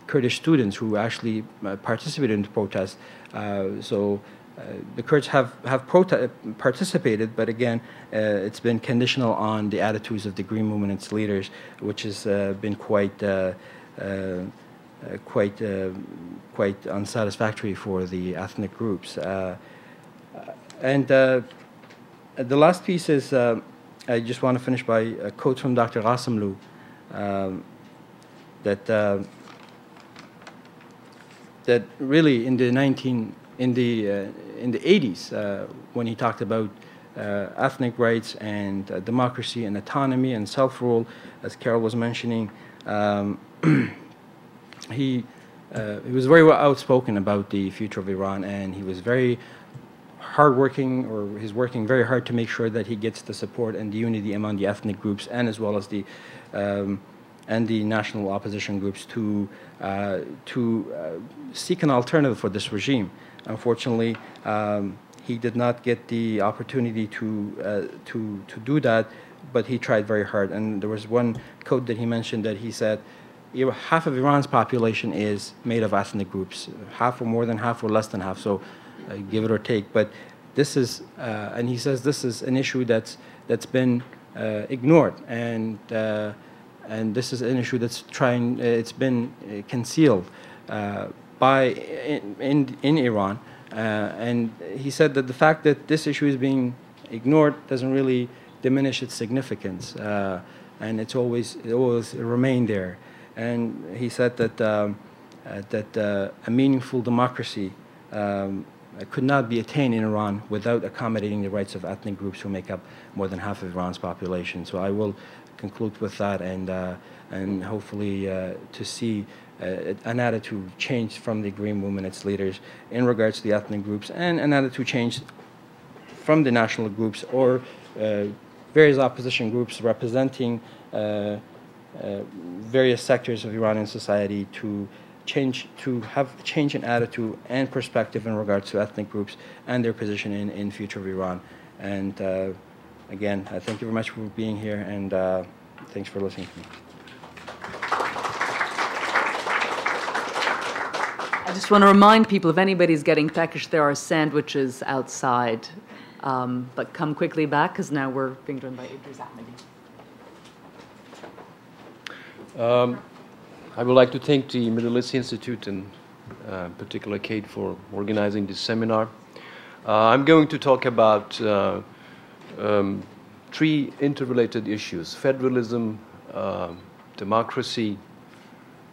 Kurdish students who actually participated in the protests. The Kurds have participated, but again, it's been conditional on the attitudes of the Green Movement and its leaders, which has been quite unsatisfactory for the ethnic groups. The last piece is, I just want to finish by a quote from Dr. Ghassemlou, that really in the 80s, when he talked about ethnic rights and democracy and autonomy and self-rule, as Carol was mentioning, he was very well outspoken about the future of Iran, and he was very hardworking, or he's working very hard to make sure that he gets the support and the unity among the ethnic groups, and as well as the national opposition groups to seek an alternative for this regime. Unfortunately, he did not get the opportunity to do that, but he tried very hard. And there was one quote that he mentioned that he said, half of Iran's population is made of ethnic groups, half or more than half or less than half, so give it or take. But this is, and he says this is an issue that's been ignored, and this is an issue that's it's been concealed in Iran. And he said that the fact that this issue is being ignored doesn't really diminish its significance, and it always remained there. And he said that a meaningful democracy could not be attained in Iran without accommodating the rights of ethnic groups who make up more than half of Iran's population. So I will conclude with that, and hopefully to see an attitude change from the Green Movement, its leaders, in regards to the ethnic groups, and an attitude change from the national groups or various opposition groups representing various sectors of Iranian society to have change in attitude and perspective in regards to ethnic groups and their position in the future of Iran. And again, thank you very much for being here, and thanks for listening to me. I just want to remind people, if anybody's getting peckish, there are sandwiches outside. But come quickly back, because now we're being joined by Idris Ahmedi. I would like to thank the Middle East Institute, and in particular Kate, for organizing this seminar. I'm going to talk about three interrelated issues: federalism, democracy,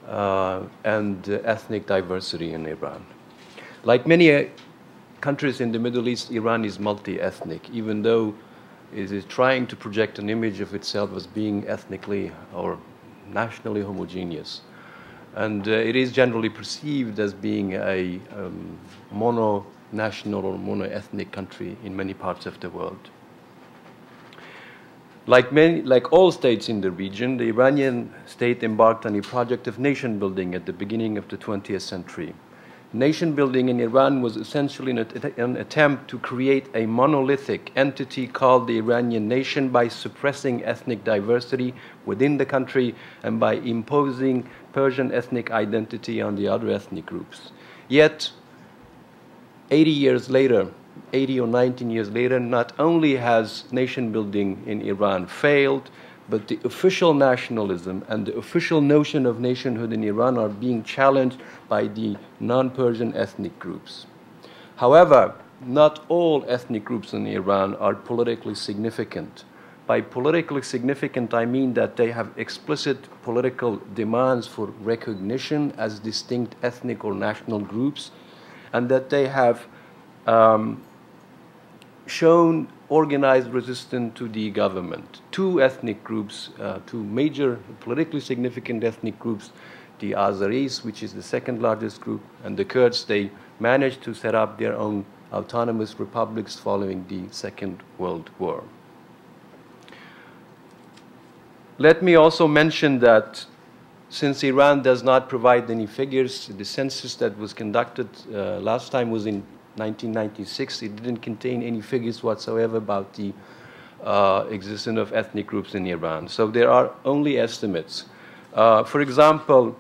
and ethnic diversity in Iran. Like many countries in the Middle East, Iran is multi-ethnic, even though it is trying to project an image of itself as being ethnically or nationally homogeneous. And it is generally perceived as being a mono-national or mono-ethnic country in many parts of the world. Like all states in the region, the Iranian state embarked on a project of nation building at the beginning of the 20th century. Nation building in Iran was essentially an attempt to create a monolithic entity called the Iranian nation by suppressing ethnic diversity within the country and by imposing Persian ethnic identity on the other ethnic groups. Yet, 80 or 19 years later, not only has nation building in Iran failed, but the official nationalism and the official notion of nationhood in Iran are being challenged by the non-Persian ethnic groups. However, not all ethnic groups in Iran are politically significant. By politically significant, I mean that they have explicit political demands for recognition as distinct ethnic or national groups, and that they have shown organized resistance to the government. Two ethnic groups, two major politically significant ethnic groups, the Azeris, which is the second largest group, and the Kurds, they managed to set up their own autonomous republics following the Second World War. Let me also mention that since Iran does not provide any figures, the census that was conducted last time was in 1996. It didn't contain any figures whatsoever about the existence of ethnic groups in Iran. So there are only estimates. For example,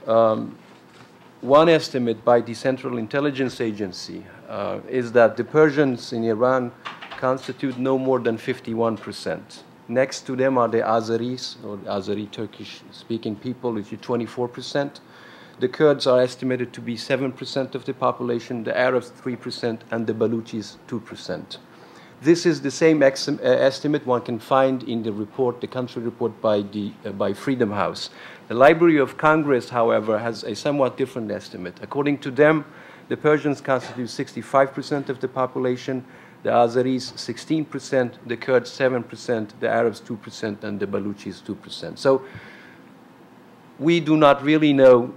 One estimate by the Central Intelligence Agency is that the Persians in Iran constitute no more than 51%. Next to them are the Azeris, or Azeri Turkish-speaking people, which is 24%. The Kurds are estimated to be 7% of the population, the Arabs 3%, and the Baluchis 2%. This is the same estimate one can find in the report, the country report by Freedom House. The Library of Congress, however, has a somewhat different estimate. According to them, the Persians constitute 65% of the population, the Azeris 16%, the Kurds 7%, the Arabs 2%, and the Baluchis 2%. So we do not really know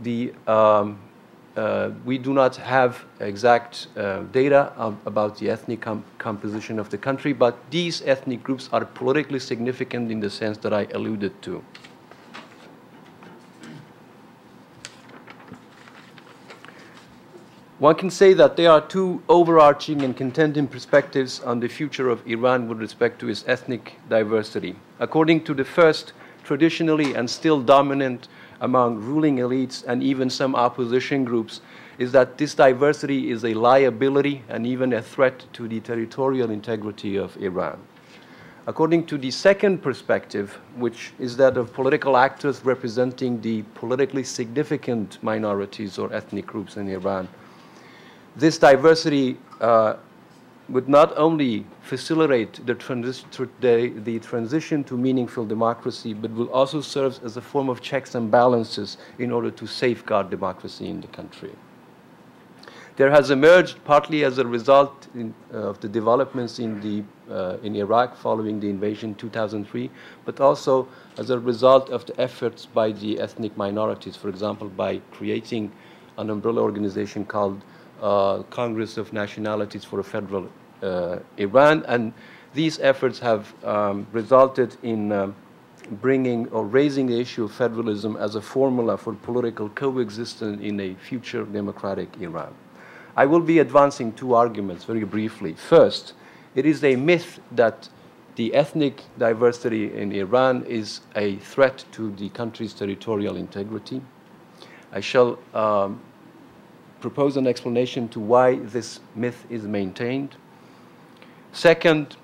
we do not have exact data about the ethnic composition of the country, but these ethnic groups are politically significant in the sense that I alluded to. One can say that there are two overarching and contending perspectives on the future of Iran with respect to its ethnic diversity. According to the first, traditionally and still dominant among ruling elites and even some opposition groups, is that this diversity is a liability and even a threat to the territorial integrity of Iran. According to the second perspective, which is that of political actors representing the politically significant minorities or ethnic groups in Iran, this diversity would not only facilitate the transition to meaningful democracy, but will also serve as a form of checks and balances in order to safeguard democracy in the country. There has emerged, partly as a result of the developments in Iraq following the invasion in 2003, but also as a result of the efforts by the ethnic minorities, for example, by creating an umbrella organization called Congress of Nationalities for a Federal Iran, and these efforts have resulted in bringing or raising the issue of federalism as a formula for political coexistence in a future democratic Iran. I will be advancing two arguments very briefly. First, it is a myth that the ethnic diversity in Iran is a threat to the country's territorial integrity. I shall propose an explanation to why this myth is maintained. Second,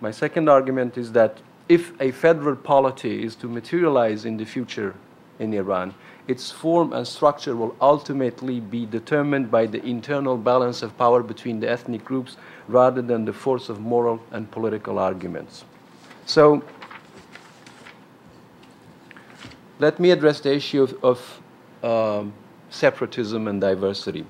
my second argument is that if a federal polity is to materialize in the future in Iran, its form and structure will ultimately be determined by the internal balance of power between the ethnic groups rather than the force of moral and political arguments. So let me address the issue of separatism and diversity.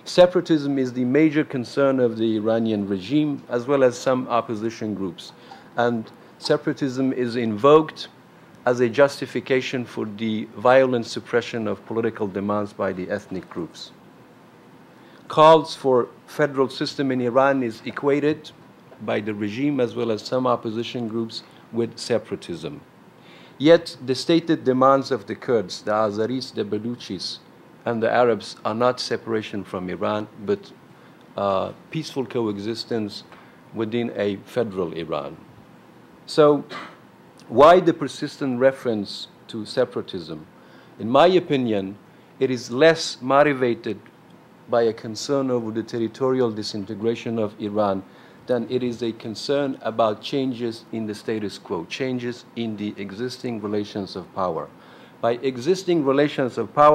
Separatism is the major concern of the Iranian regime as well as some opposition groups. And separatism is invoked as a justification for the violent suppression of political demands by the ethnic groups. Calls for federal system in Iran is equated by the regime as well as some opposition groups with separatism. Yet the stated demands of the Kurds, the Azeris, the Baluchis, and the Arabs are not separation from Iran, but peaceful coexistence within a federal Iran. So why the persistent reference to separatism? In my opinion, it is less motivated by a concern over the territorial disintegration of Iran than it is a concern about changes in the status quo, changes in the existing relations of power. By existing relations of power,